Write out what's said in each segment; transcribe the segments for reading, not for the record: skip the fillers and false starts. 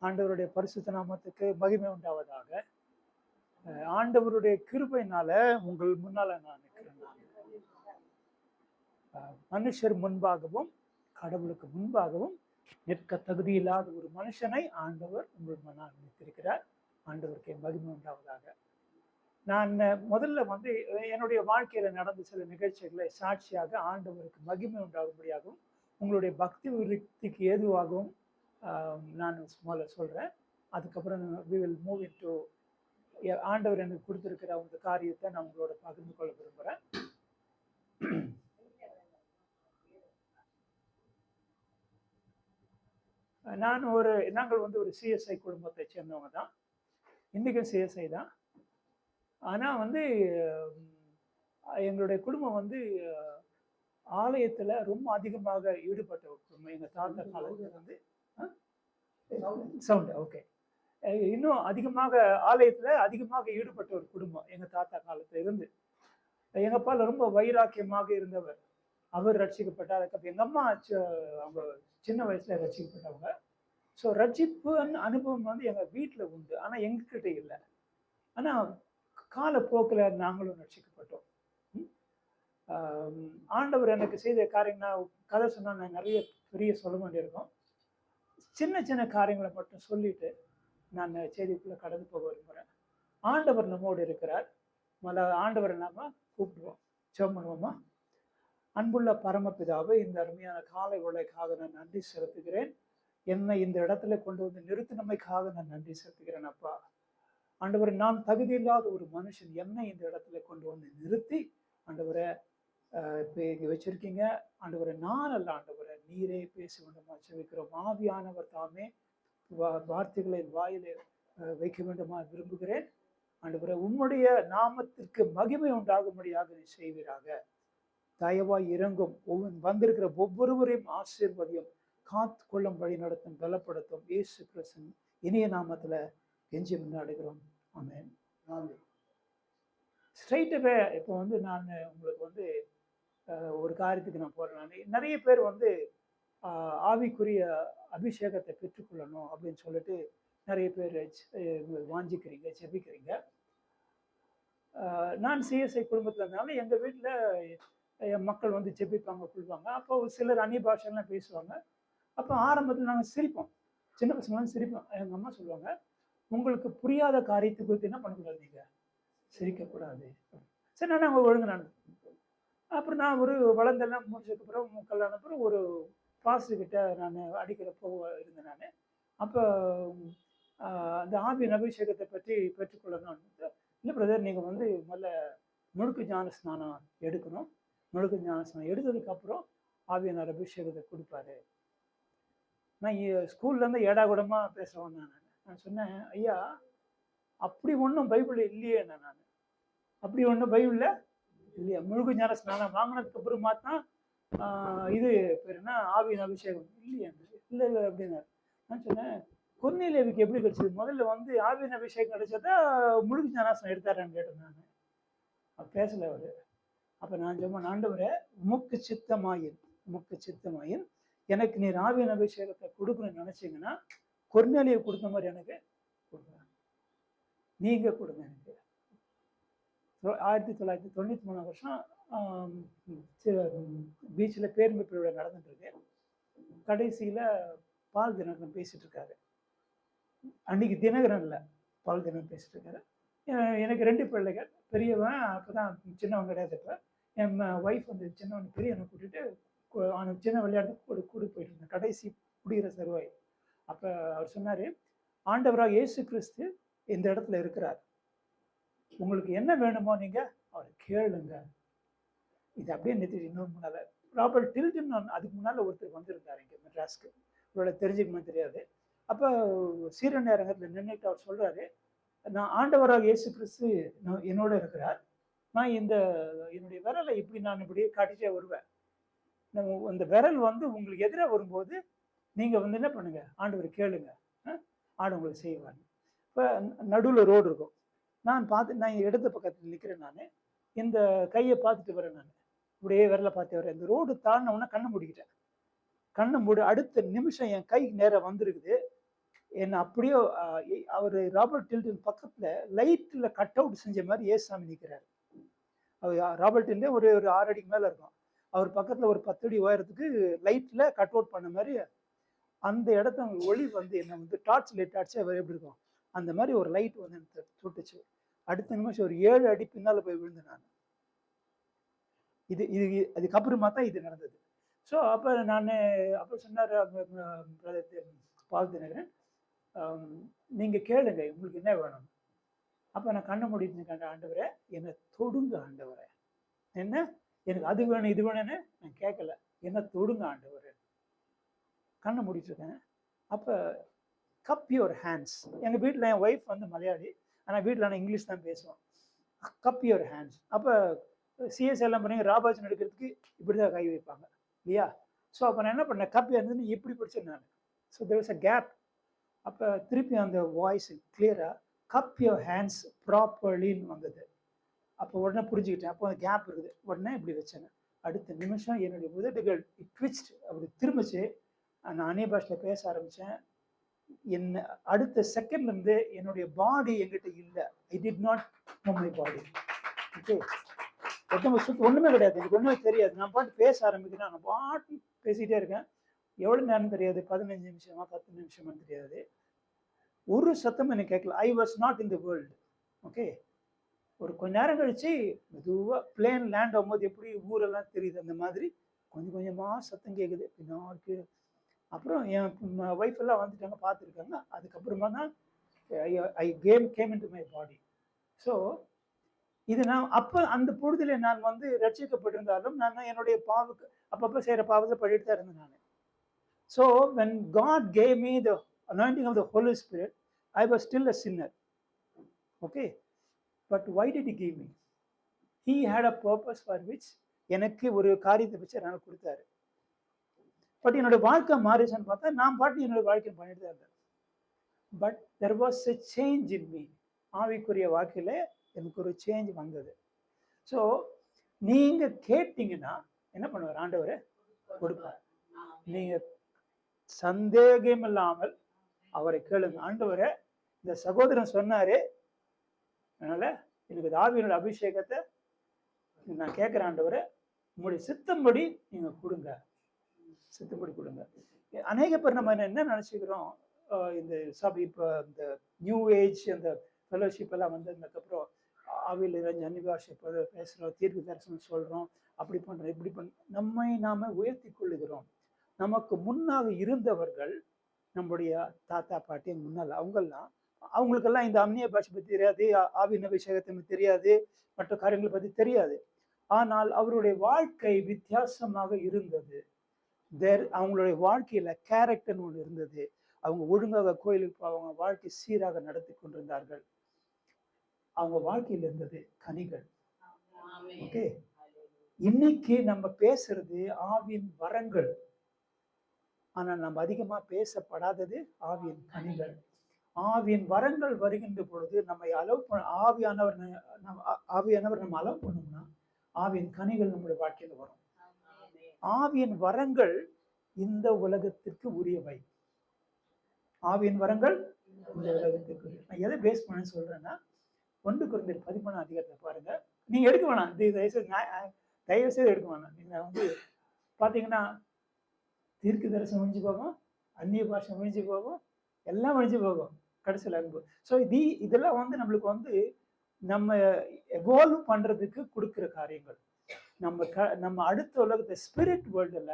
ஆண்டவருடைய பரிசுத்த நாமத்துக்கு மகிமை உண்டாவதாக. ஆண்டவருடைய கிருபையினால உங்கள் முன்னால நான் நிற்கிறேன். மனுஷர் முன்பாகவும் கடவுளுக்கு முன்பாகவும் நிற்க தகுதி இல்லாத ஒரு மனுஷனை ஆண்டவர் உங்கள் முன்னால் நிறுத்திருக்கிறார். ஆண்டவருக்கே மகிமை உண்டாவதாக. நான் முதல்ல வந்து என்னுடைய வாழ்க்கையில நடந்த சில நிகழ்ச்சிகளை சாட்சியாக ஆண்டவருக்கு மகிமை உண்டாகும்படியாகவும் உங்களுடைய பக்தி விருத்திக்கு ஏதுவாகவும் நான் முதல்ல சொல்றேன். அதுக்கப்புறம் we will move into ஆண்டவர் எனக்கு கொடுத்திருக்கிற அந்த காரியத்தை நான் உங்களோட பகிர்ந்து கொள்ள விரும்புகிறேன். நாங்கள் வந்து ஒரு சிஎஸ்ஐ குடும்பத்தை சேர்ந்தவங்க தான். இன்றைக்கும் சிஎஸ்ஐ தான். ஆனால் வந்து எங்களுடைய குடும்பம் வந்து ஆலயத்தில் ரொம்ப அதிகமாக ஈடுபட்ட ஒரு குடும்பம். எங்கள் தாத்தா காலத்தில் வந்து சவுண்டு ஓகே, இன்னும் அதிகமாக ஆலயத்தில் அதிகமாக ஈடுபட்ட ஒரு குடும்பம் எங்கள் தாத்தா காலத்தில் இருந்து. எங்கள் அப்பாவில் ரொம்ப வைராக்கியமாக இருந்தவர். அவர் ரட்சிக்கப்பட்டார். அதுக்கப்புறம் எங்கள் அம்மா அவங்க சின்ன வயசுல ரட்சிக்கப்பட்டவங்க. ஸோ ரட்சிப்பு அனுபவம் வந்து எங்கள் வீட்டில் உண்டு, ஆனால் எங்ககிட்ட இல்லை. ஆனால் காலப்போக்கில் நாங்களும் ரட்சிக்கப்பட்டோம். ஆண்டவர் எனக்கு செய்த காரியம், நான் கதை சொன்னால் நான் நிறைய பெரிய சொல்ல வேண்டியிருக்கோம். சின்ன சின்ன காரியங்களை மட்டும் சொல்லிட்டு நான் செய்திக்குள்ளே கடந்து போக விரும்புகிறேன். ஆண்டவர் நம்மோடு இருக்கிறார். ஆண்டவர் நாம கூப்பிடுவோம், ஜெபம் பண்ணுவோமா? அன்புள்ள பரமபிதாவை, இந்த அருமையான காலை வேளைக்காக நான் நன்றி செலுத்துகிறேன். என்னை இந்த இடத்துல கொண்டு வந்து நிறுத்தினமைக்காக நான் நன்றி செலுத்துகிறேன். அப்பா ஆண்டவரை, நான் தகுதி இல்லாத ஒரு மனுஷன், என்னை இந்த இடத்துல கொண்டு வந்து நிறுத்தி ஆண்டவரை இப்போ இங்கே வச்சிருக்கீங்க. ஆண்டவரை நான் அல்ல, ஆண்டவரை நீரே பேச வேண்டுமா செவிக்கிறோம். ஆவியானவர் தாமே வார்த்தைகளை வாயிலே வைக்க வேண்டுமா விரும்புகிறேன். ஆண்டவரை, உம்முடைய நாமத்திற்கு மகிமை உண்டாகும்படியாக நீ செய்வீராக. தயவாய் இறங்கும். வந்திருக்கிற ஒவ்வொருவரையும் ஆசீர்வதியும், காத்து கொள்ளும், வழி நடத்தும், பலப்படுத்தும். இயேசு கிறிஸ்துவின் இனிய நாமத்துல கெஞ்சி முன்னாடுகிறோம். ஆமென். ஸ்ட்ரைட்டாகவே இப்போ வந்து நான் உங்களுக்கு வந்து ஒரு காரியத்துக்கு நான் போகிறேன். நான் நிறைய பேர் வந்து ஆவிக்குரிய அபிஷேகத்தை பெற்றுக்கொள்ளணும் அப்படின்னு சொல்லிட்டு நிறைய பேர் வாஞ்சிக்கிறீங்க, ஜெபிக்கிறீங்க. நான் சிஎஸ்ஐ குடும்பத்தில் இருந்தாலும் எங்கள் வீட்டில் மக்கள் வந்து ஜெபிப்பாங்க, கொள்வாங்க. அப்போ சிலர் அந்நிய பாஷைலாம் பேசுவாங்க. அப்போ ஆரம்பத்தில் நாங்கள் சிரிப்போம், சின்ன பசங்களாம் சிரிப்போம். எங்கள் அம்மா சொல்லுவாங்க, உங்களுக்கு புரியாத காரியத்தை குறித்து என்ன பண்ணக்கூடாது, நீங்கள் சிரிக்கக்கூடாது. சரி, நாங்கள் ஒழுங்கு நான் அப்புறம் நான் ஒரு வளர்ந்தெல்லாம் முடிச்சதுக்கப்புறம் கல்யாணம் அப்புறம் ஒரு பாஸ்டர்கிட்ட நான் அடிக்கிற இருந்தேன் நான். அப்போ அந்த ஆவியின் அபிஷேகத்தை பற்றி பெற்றுக்கொள்ளணும். இல்லை பிரதர், நீங்கள் வந்து முதல்ல முழுக்கு ஞான ஸ்நானம் எடுக்கணும். முழுக்கு ஞான ஸ்நானம் எடுத்ததுக்கப்புறம் ஆவியானவர் அபிஷேகத்தை கொடுப்பாரு. நான் ஸ்கூல்லேருந்து ஏடாகூடமாக பேசுகிறவன் நான் சொன்னேன், ஐயா அப்படி ஒன்றும் பைபிளில் இல்லையே. நான் அப்படி ஒன்றும் பைபிளில் இல்லையா? முழுக்கு ஞான ஸ்நானம் வாங்கினதுக்கு அப்புறமா தான் இது பேர் என்ன, ஆவியின் அபிஷேகம் இல்லையா? இல்லை இல்லை அப்படின்னாரு. நான் சொன்னேன், கொர்நேலியாவுக்கு எப்படி கிடைச்சது? முதல்ல வந்து ஆவியின் அபிஷேகம் கிடைச்சதா முழுக்கு ஞானாசனம் எடுத்தாரான்னு கேட்டேன் நான். பேசலை அவர். அப்போ நான் சொன்னேன், ஆண்டவரே, உமக்கு சித்தமாயின் எனக்கு நீர் ஆவியின் அபிஷேகத்தை கொடுக்கணும்னு நினைச்சீங்கன்னா கொர்நேலியை கொடுத்த மாதிரி எனக்கு கொடுங்க, நீங்க கொடுங்க எனக்கு. 1993 பீச்சில் பேருந்து பிரிவிழா நடந்துட்டு இருக்கு. கடைசியில் பால் தினகரன் பேசிட்டு இருக்காரு. அன்னைக்கு தினகரன் இல்லை, பால் தினகரன் பேசிட்டு இருக்காரு. எனக்கு 2 பிள்ளைகள். பெரியவன் அப்போதான் சின்னவன் கிடையாது. இப்போ என் ஒய்ஃப் வந்து சின்னவன் பெரியவனை கூட்டிட்டு சின்ன விளையாட்டு கூடி போயிட்டு இருந்தேன், கடைசி குடிகிற சருவாய். அப்போ அவர் சொன்னார், ஆண்டவராக இயேசு கிறிஸ்து இந்த இடத்துல இருக்கிறார், உங்களுக்கு என்ன வேணுமோ நீங்கள் அவரை கேளுங்க. இது அப்படியே நிறுத்தி இன்னொரு முன்னால் ராபர்ட் டில்டன் அதுக்கு முன்னால் ஒருத்தர் வந்திருந்தார் இங்கே மெட்ராஸ்க்கு. இவரோட தெரிஞ்சுக்குமே தெரியாது. அப்போ சீர நேரங்கத்தில் நின்றுட்டு அவர் சொல்கிறாரு, நான் ஆண்டவராக இயேசு கிறிஸ்து என்னோட இருக்கிறார், நான் என்னுடைய விரலை நான் இப்படியே காட்டிட்டே வருவேன். அந்த விரல் வந்து உங்களுக்கு எதிராக வரும்போது நீங்கள் வந்து என்ன பண்ணுங்க, ஆண்டவர் கேளுங்க, ஆண்டு உங்களுக்கு செய்வார். இப்போ நடுவில் ரோடு இருக்கும். நான் இடது பக்கத்தில் நிற்கிறேன். நான் இந்த கையை பார்த்துட்டு வரேன். நான் இப்படியே விரலை பார்த்து வரேன். இந்த ரோடு தாண்டின உடனே கண்ணை மூடிக்கிட்டேன். கண்ணை மூடி அடுத்த நிமிஷம் என் கை நேரம் வந்திருக்குது. என்ன அப்படியே அவர் ராபர்ட் டில்டன் பக்கத்துல லைட்ல கட் அவுட் செஞ்ச மாதிரி ஏசாமி நிற்கிறாரு. அவர் ராபர்ட் டில்டன் ஒரு ஒரு 6 அடிக்கு மேல இருக்கும். அவர் பக்கத்துல ஒரு 10 அடி உயரத்துக்கு லைட்ல கட் அவுட் பண்ண மாதிரி அந்த இடத்த ஒளி வந்து என்ன வந்து டார்ச் லைட் அடிச்சு அவர் எப்படி இருக்கும் அந்த மாதிரி ஒரு லைட் வந்து எனக்கு சுட்டுச்சு. அடுத்த நிமிஷம் ஒரு 7 அடி பின்னால போய் விழுந்தேன் நான். இது இது அதுக்கப்புறமா தான் இது நடந்தது. ஸோ அப்போ நான் அப்போ சொன்னார் பால் தினகரன், நீங்கள் கேளுங்க உங்களுக்கு என்ன வேணும். அப்போ நான் கண்ணை மூடிட்டு கண்ட, ஆண்டவரே என்னை தொடுங்க ஆண்டவரே, என்ன எனக்கு அது வேணும் இது வேணும்னு நான் கேட்கல, என்ன தொடுங்க ஆண்டவரே. கண்ணை மூடிட்டு இருக்கேன். அப்போ கப் யுவர் ஹேண்ட்ஸ். எங்கள் வீட்டில் என் ஒய்ஃப் வந்து மலையாளி, ஆனால் வீட்டில் நான் இங்கிலீஷ் தான் பேசுவோம். Cup your hands. அப்போ சிஎஸ் எல்லாம் பண்ணி ராபாஜன் எடுக்கிறதுக்கு இப்படி தான் கை வைப்பாங்க இல்லையா? ஸோ அப்போ நான் என்ன பண்ணேன், கப் இருந்ததுன்னு இப்படி பிடிச்சேன் நான். So there was a gap. அப்போ திருப்பி அந்த வாய்ஸ் கிளியராக கப் யுவர் ஹேண்ட்ஸ் ப்ராப்பர்லின்னு வந்தது. அப்போ உடனே புரிஞ்சுக்கிட்டேன், அப்போ அந்த கேப் இருக்குது. உடனே இப்படி வச்சேன். அடுத்த நிமிஷம் என்னுடைய உதடுகள் ட்விஸ்ட் அப்படி திரும்பிச்சு. நான் அந்நிய பாஷையில் பேச ஆரம்பித்தேன். என்ன அடுத்த செகண்ட்லேருந்து என்னுடைய பாடி எங்கிட்ட இல்லை. I did not know my body. Okay, ஒன்றுமே கிடையாது, எனக்கு ஒன்றுமே தெரியாது. நான் பாட்டு பேச ஆரம்பிக்கிறேன், நான் பாட்டு பேசிகிட்டே இருக்கேன். எவ்வளோ நேரம் தெரியாது, 15 நிமிஷமா 10 நிமிஷமான்னு தெரியாது. ஒரு சத்தம் எனக்கு கேட்கல. I was not in the world. Okay, ஒரு கொஞ்ச நேரம் கழிச்சு மெதுவாக பிளேன் லேண்ட் ஆகும்போது எப்படி ஊரெல்லாம் தெரியுது அந்த மாதிரி கொஞ்சம் கொஞ்சமாக சத்தம் கேட்குது பின்னாடி. அப்புறம் என் ஒய்ஃப் எல்லாம் வந்துட்டாங்க, பார்த்துருக்காங்க. அதுக்கப்புறமா தான் I came in to my body. So இது நான் அப்போ அந்த பொழுதுல நான் வந்து ரட்சிக்கப்பட்டிருந்தாலும் நான் என்னுடைய பாவுக்கு அப்பப்போ செய்கிற பாவத்தை பண்ணிட்டு தான் இருந்தேன் நான். So when God gave me the anointing of the Holy Spirit, I was still a sinner. Okay, but why did He give me? He had a purpose for which எனக்கு ஒரு காரியத்தை வச்சு என்னால் கொடுத்தாரு. பட் என்னோட வாழ்க்கை மாறிச்சான்னு பார்த்தா நான் பாட்டு என்னோட வாழ்க்கையை பண்ணிட்டு தான் இருந்தேன். But there was a change in me. ஆவிக்குரிய வாழ்க்கையில எனக்கு ஒரு சேஞ்ச் வந்தது. ஸோ நீங்க கேட்டீங்கன்னா என்ன பண்ணுவார் ஆண்டவரை கொடுப்பார். நீங்க சந்தேகம் இல்லாமல் அவரை கேளுங்க. ஆண்டவரை இந்த சகோதரன் சொன்னாரு, அதனால எனக்கு ஆவியினோட அபிஷேகத்தை நான் கேட்கிறேன் ஆண்டவரை, உங்களுடைய சித்தம்படி நீங்க கொடுங்க, சித்தம்படி கொடுங்க. அநேக பேர் நம்ம என்ன நினைச்சுக்கிறோம், இந்த சபை இப்போ இந்த நியூ ஏஜ் அந்த ஃபெலோஷிப் எல்லாம் வந்ததுக்கப்புறம் ஆவியில் இறைஞ்சி அன்னிபாஷை பேசுகிறோம், தீர்க்க தரிசனம் சொல்கிறோம், அப்படி பண்ணுறோம் இப்படி நம்மை நாம் உயர்த்தி கொள்ளுகிறோம். நமக்கு முன்னாக இருந்தவர்கள், நம்முடைய தாத்தா பாட்டி முன்னால் அவங்களுக்கெல்லாம் இந்த அந்நிய பாஷை பற்றி தெரியாது, ஆவியின் அபிஷேகத்தை பற்றி தெரியாது, மற்ற காரியங்களை பற்றி தெரியாது. ஆனால் அவருடைய வாழ்க்கை வித்தியாசமாக இருந்தது. அவங்களுடைய வாழ்க்கையில கேரக்டர்னு ஒன்று இருந்தது. அவங்க ஒழுங்காக கோயிலுக்கு அவங்க வாழ்க்கை சீராக நடத்தி கொண்டிருந்தார்கள். அவங்க வாழ்க்கையில் இருந்தது கனிகள். ஓகே, இன்னைக்கு நம்ம பேசுறது ஆவியின் வரங்கள், ஆனா நம்ம அதிகமா பேசப்படாதது ஆவியின் கனிகள். ஆவியின் வரங்கள் வருகின்ற பொழுது நம்மை அலோவ் பண்ண ஆவியானவர் நம்ம அலோவ் பண்ணோம்னா ஆவியின் கனிகள் நம்முடைய வாழ்க்கையில வரும். ஆவியின் வரங்கள் இந்த உலகத்திற்கு உரியவை. ஆவியின் வரங்கள் இந்த உலகத்திற்கு. நான் எதை பேஸ் பண்ண சொல்றேன்னா, 1 கொரிந்தியர் 13 பாருங்க. நீங்க எடுக்க வேணாம், தயவு செய்து எடுக்க வேணாம். நீங்க வந்து பாத்தீங்கன்னா தீர்க்க தரிசனம் முடிஞ்சு போகும், அந்நிய பாஷை முடிஞ்சு போகும், எல்லாம் முடிஞ்சு போகும் கடைசியில் அன்பு. ஸோ இதெல்லாம் வந்து நம்மளுக்கு வந்து நம்ம எவால்வ் பண்றதுக்கு கொடுக்குற காரியங்கள். நம்ம அடுத்த உலகத்தை ஸ்பிரிட் வேர்ல்டுல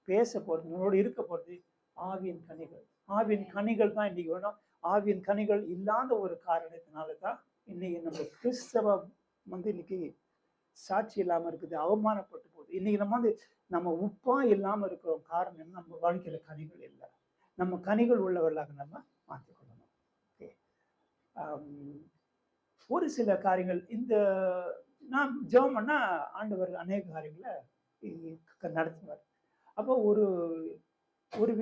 பேச போறது, நம்மளோட இருக்க போறது ஆவியின் கனிகள். ஆவியின் கனிகள் தான் இன்னைக்கு வேணும். ஆவியின் கனிகள் இல்லாத ஒரு காரணத்தினால தான் இன்னைக்கு நம்ம கிறிஸ்தவம் வந்து இன்னைக்கு சாட்சி இல்லாம இருக்குது, அவமானப்பட்டு போகுது. இன்னைக்கு நம்ம உப்பா இல்லாம இருக்கிறோம். காரணம் என்ன? நம்ம வாழ்க்கையில கனிகள் இல்லை. நம்ம கனிகள் உள்ளவர்களாக நம்ம மாற்றிக்கொள்ளணும். ஓகே, ஒரு சில காரியங்கள் இந்த நான் ஜெபம் பண்ணா ஆண்டவர் அநேக காரியங்களை நடத்துவார். அப்போ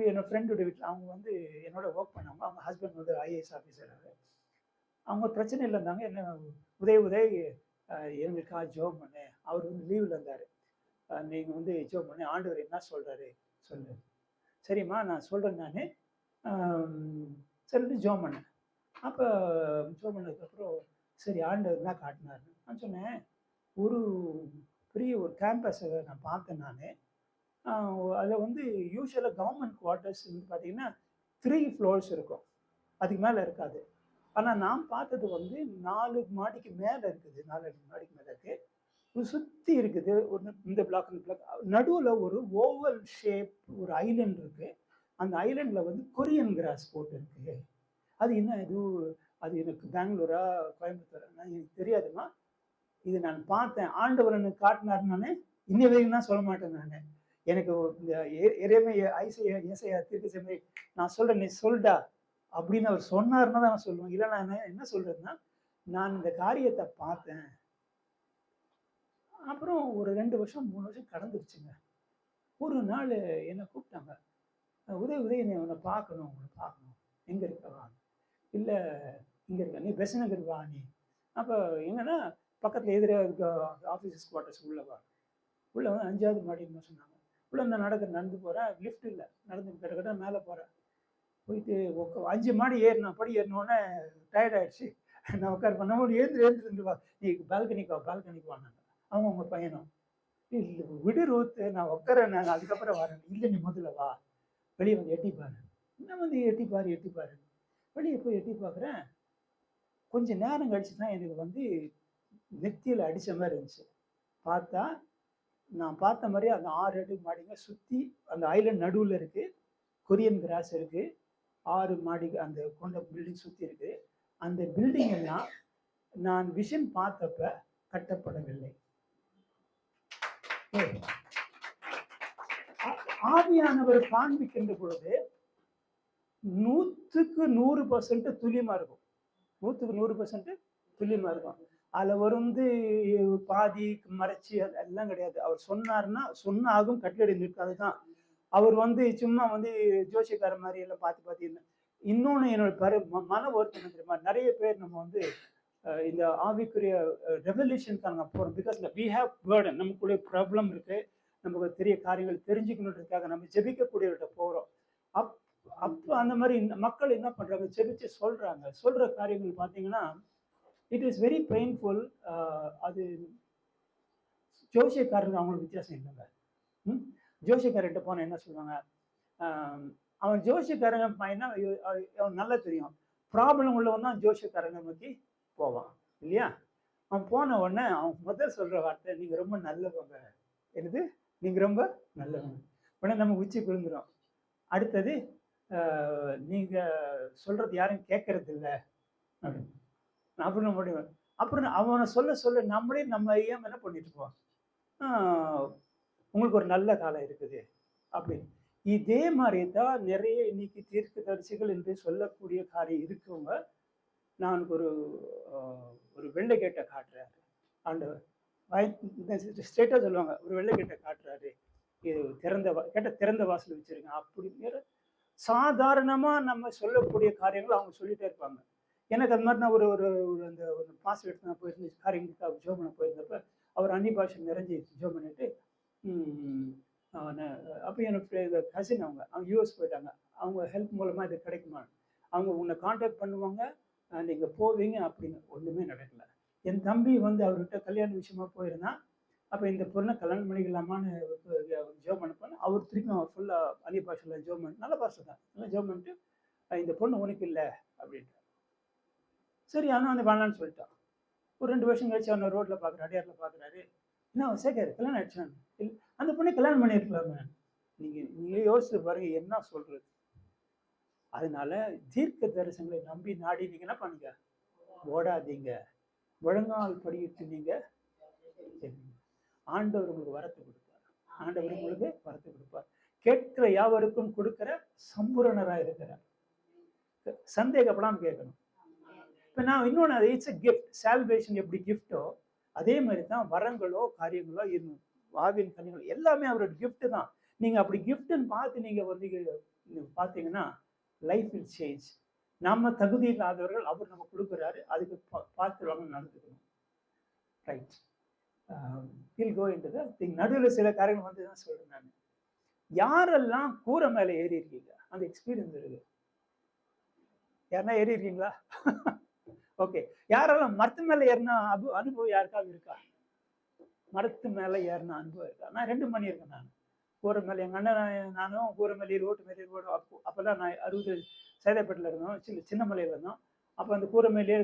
என்னோட ஃப்ரெண்டோட வீட்டில் அவங்க வந்து என்னோட ஒர்க் பண்ணாங்க. அவங்க ஹஸ்பண்ட் வந்து ஐஏஎஸ் ஆஃபீஸராக. அவங்க பிரச்சனையில் இருந்தாங்க. என்ன உதய் எங்களுக்காக ஜெபம் பண்ணு. அவர் வந்து லீவில் இருந்தார். நீங்கள் வந்து ஜெபம் பண்ணு, ஆண்டவர் என்ன சொல்கிறாரு சொல்லு. சரிம்மா நான் சொல்கிறேன். நான் சரின்ட்டு ஜோம் பண்ணேன். அப்போ ஜோம் பண்ணதுக்கப்புறம் சரி ஆண்டவர் என்ன காட்டினாரு. நான் சொன்னேன், ஒரு பெரிய ஒரு கேம்பஸை நான் பார்த்தேன் நானு. அதில வந்து யூசுவலா கவர்மெண்ட் குவார்ட்டர்ஸ் வந்து பார்த்தீங்கன்னா, 3 ஃப்ளோர்ஸ் இருக்கும். அதுக்கு மேல இருக்காது. ஆனா நான் பார்த்தது வந்து 4 மாடிக்கு மேல இருக்குது. 4, 5 மாடிக்கு மேல இருக்கு. சுத்தி இருக்குது. ஒண்ணு இந்த பிளாக், இந்த பிளாக். நடுவுல ஒரு ஓவல் ஷேப் ஒரு ஐலேண்ட் இருக்கு. அந்த ஐலேண்ட்ல வந்து கொரியன் கிராஸ் போட்டிருக்கு. அது என்ன இது? அது எனக்கு பெங்களூரா, கோயம்புத்தூரா? எனக்கு தெரியாதும்மா. இது நான் பார்த்தேன். ஆண்டவர் எனக்கு காட்டினாரு நானு. இன்னி வரைக்கும் தான் சொல்ல மாட்டேன் நானு. எனக்கு இந்த எரேமியா, ஏசாயா தீர்க்கதரிசி நான் சொல்றேன், "நீ சொல்டா" அப்படின்னு அவர் சொன்னாருன்னா தான் நான் சொல்லுவேன். இல்ல நான் என்ன சொல்றேன்னா, நான் இந்த காரியத்த பார்த்தேன். அப்புறம் ஒரு 2 வருஷம், 3 வருஷம் கடந்துருச்சுங்க. ஒரு நாள் என்ன கூப்பிட்டாங்க. உதய் நீ உன்ன பார்க்கணும், உன்ன பார்க்கணும். எங்க இருக்க வா?" "இல்ல இங்க இருக்க. நீ பெசன்ட் நகர் வா நீ." அப்ப எங்கன்னா, பக்கத்துல எதிர இருக்க ஆஃபீஸர்ஸ் குவார்ட்டர்ஸ் உள்ள வா. உள்ள வந்து 5வது மாடி என்னமோ சொன்னாங்க. உள்ள நான் நடந்து போறேன். லிஃப்ட் இல்ல. நடந்து கிட்ட கிட்ட மேல போறேன். போயிட்டு 5 மாடி ஏறினேன். படி ஏறினோனே டயர்ட் ஆயிடுச்சு. நான் உட்கார பண்ண எழுந்துருந்து வா. நீ பால்கனிக்கு வா, பால்கனிக்கு வான்னாங்க. அவங்க உங்க பையனும். இல்ல விடு ரூத், நான் உட்காரேன், நான் அதுக்கப்புறம் வரேன். இல்ல நீ முதல்ல வா. வெளிய வந்து எட்டி பாரு. என்ன வந்து எட்டி பாரு, எட்டி பாரு. வெளிய போய் எட்டி பார்க்குறேன். கொஞ்ச நேரம் கழிச்சு தான் எனக்கு வந்து நெத்தியில அடிச்ச மாரி இருந்துச்சு. பார்த்தா, நான் பார்த்த மாரியே அந்த 6 அடுக்கு மாடிங்க சுத்தி அந்த ஐலேண்ட் நடுவுல இருக்கு. கொரியன் கிராஸ் இருக்கு. 6 மாடி அந்த கொண்ட பில்டிங் சுத்தி இருக்கு. அந்த பில்டிங் எல்லாம் நான் விஷன் பார்த்தப்ப கட்டப்படவில்லை. ஆவியானவர் காண்பிக்கின்ற பொழுது 100க்கு 100% துல்லியமா இருக்கும். 100க்கு 100% துல்லியமா இருக்கும். அதுல வந்து பாதி மறைச்சு அதெல்லாம் கிடையாது. அவர் சொன்னாருன்னா, சொன்னாகும் கட்டளை நிற்கும். அதுதான். அவர் வந்து சும்மா வந்து ஜோசியக்காரர் மாரி எல்லாம் பார்த்து இல்ல. இன்னொன்னு என்னோட மன வருத்தம் என்ன தெரியுமா? நெறைய பேர் நம்ம வந்து இந்த ஆவிக்குரிய ரெவல்யூஷனுக்காக போறோம். Because we have burden. நமக்குள்ளே ப்ராப்ளம் இருக்கு. நமக்கு தெரிய காரியங்கள் தெரிஞ்சுக்கணுன்றதுக்காக நம்ம ஜெபிக்கக்கூடியவர்கிட்ட போறோம். அப் அப்ப அந்த மாரி மக்கள் என்ன பண்றாங்க? ஜெபிச்சு சொல்றாங்க. சொல்ற காரியங்கள் பார்த்தீங்கன்னா, இட் இஸ் வெரி பெயின்ஃபுல். அது ஜோசியக்காரங்க அவங்களுக்கு வித்தியாசம் இல்லைங்க. ம். ஜோசியக்காரர்கிட்ட போனா என்ன சொல்லுவாங்க? அ அவன் ஜோசியக்காரன் பையனா அவனுக்கு நல்லா தெரியும். ப்ராப்ளம் உள்ளவன் தான் ஜோசியக்காரன நோக்கி போவான். இல்லையா? அவன் போன உடனே அவன் முதல் சொல்ற வார்த்தை, "நீங்க ரொம்ப நல்லவங்க." என்னது? "நீங்க ரொம்ப நல்லவங்க." உடனே நம்ம உச்சி குளிந்துரும். அடுத்தது, "அ நீங்க சொல்றது யாரும் கேட்கறதில்ல." அப்படின்னு. அப்புறம் முடியும். அப்புறம் அவன சொல்ல நம்மளே நம்ம அறியாம என்ன பண்ணிட்டு இருப்போம்? "ஆ உங்களுக்கு ஒரு நல்ல காலம் இருக்குது." அப்படின்னு. இதே மாரி தான் நிறைய இன்னைக்கு தீர்க்கதரிசிகள் என்று சொல்லக்கூடிய காரியம் இருக்கவங்க, நான் ஒரு அ ஒரு வெள்ளைக்கேட்ட காட்டுறாரு ஆண்டவர். ஸ்ட்ரெயிட்டா சொல்லுவாங்க. ஒரு வெள்ளைக்கேட்ட காட்டுறாரு. இது திறந்த வாசல் வச்சிருங்க. அப்படிங்கிற சாதாரணமா நம்ம சொல்லக்கூடிய காரியங்கள் அவங்க சொல்லிட்டே இருப்பாங்க. எனக்கு அது மாரி நான் ஒரு ஒரு ஒரு அந்த ஒரு பாஸ் எடுத்து நான் போயிருந்து காரியங்களுக்காக ஜெபம் பண்ண போயிருந்தப்ப, அவர் அந்நிய பாஷை நிறைஞ்சு ஜெபம் பண்ணிட்டு, ம் அவன அப்ப என்னோட கசின் அவங்க. அவங்க யுஎஸ் போயிட்டாங்க. அவங்க ஹெல்ப் மூலமா இது கிடைக்குமா? அவங்க உன்ன கான்டாக்ட் பண்ணுவாங்க. நீங்க போவீங்க அப்படின்னு. ஒண்ணுமே நடக்கல. என் தம்பி வந்து அவர்கிட்ட கல்யாண விஷயமா போயிருந்தான். அப்ப இந்த பொண்ண கல்யாணம் பண்ணிக்கலாமான்னு ஜெபம் பண்ண போனா, அவர் திருப்பியும் ஃபுல்லா அந்நிய பாஷையில ஜெபம் பண்ணி நல்ல பாஷை தான். நல்லா ஜெபம் பண்ணிட்டு, இந்த பொண்ணு உனக்கு இல்ல அப்படின்ட்டார். சரி அவனும் வந்து வேணான்னு சொல்லிட்டான். ஒரு 2 வருஷம் கழிச்சு அவன ரோட்ல பார்க்குறாரு, அடையார்ல பார்க்குறாரு. என்ன சேகர் கல்யாணம் ஆயிடுச்சான்னு. அந்த பொண்ணை கல்யாணம் பண்ணியிருக்கலாமே. நீங்க யோசிச்சு பாருங்க என்ன சொல்றது. அதனால தீர்க்க தரிசனங்களை நம்பி நாடி நீங்க என்ன பண்ணுங்க? ஓடாதீங்க. முழங்கால் படியிட்டு நீங்க ஜெபிங்க. ஆண்டவர் உங்களுக்கு வரத்தை கொடுப்பார். ஆண்டவர் உங்களுக்கு வரத்தை கொடுப்பார். கேட்கிற யாவருக்கும் கொடுக்கிற சம்பூரணரா இருக்கிறார். சந்தேகப்படாம கேட்கணும். இப்ப நான் இன்னொன்னு, இட்ஸ் a gift. சால்வேஷன் எப்படி கிஃப்ட்டோ, அதே மாரி தான் வரங்களோ, காரியங்களோ ஆவியின் கனிகள் எல்லாமே அவரோட கிஃப்ட் தான். நீங்க அப்படி கிஃப்ட்ன்னு பார்த்து நீங்க வந்து பார்த்தீங்கன்னா, லைஃப் வில் சேஞ்ச். நம்ம தகுதி இல்லாதவர்கள் அவர் நமக்கு குடுக்குறாரு. அதுக்கு பார்த்து வாங்க நடந்துக்கணும். Right. Will go into the thing. நடுவுல சில காரியங்கள் வந்து தான் சொல்றேன் நானு. யாரெல்லாம் கூரை மேல ஏறி இருக்கீங்க? அந்த எக்ஸ்பீரியன்ஸ் இருக்கு. யாருன்னா ஏறி இருக்கீங்களா? ஓகே. யாரெல்லாம் மரத்து மேல ஏறினா அனுபவம் யாருக்காவது இருக்கா? மரத்து மேல ஏறின அனுபவம் இருக்கா? நான் 2 பண்ணியிருக்கேன் நானு. கூரை மேல எங்க அண்ணன் நானும் கூரை மேல ஏறி ரோட்டு மேல ஏறி அப்பதான் நான் 60 சைதாப்பேட்டையில இருந்தோம். சின்ன மலையில இருந்தோம். அப்ப அந்த கூரை மேலேயே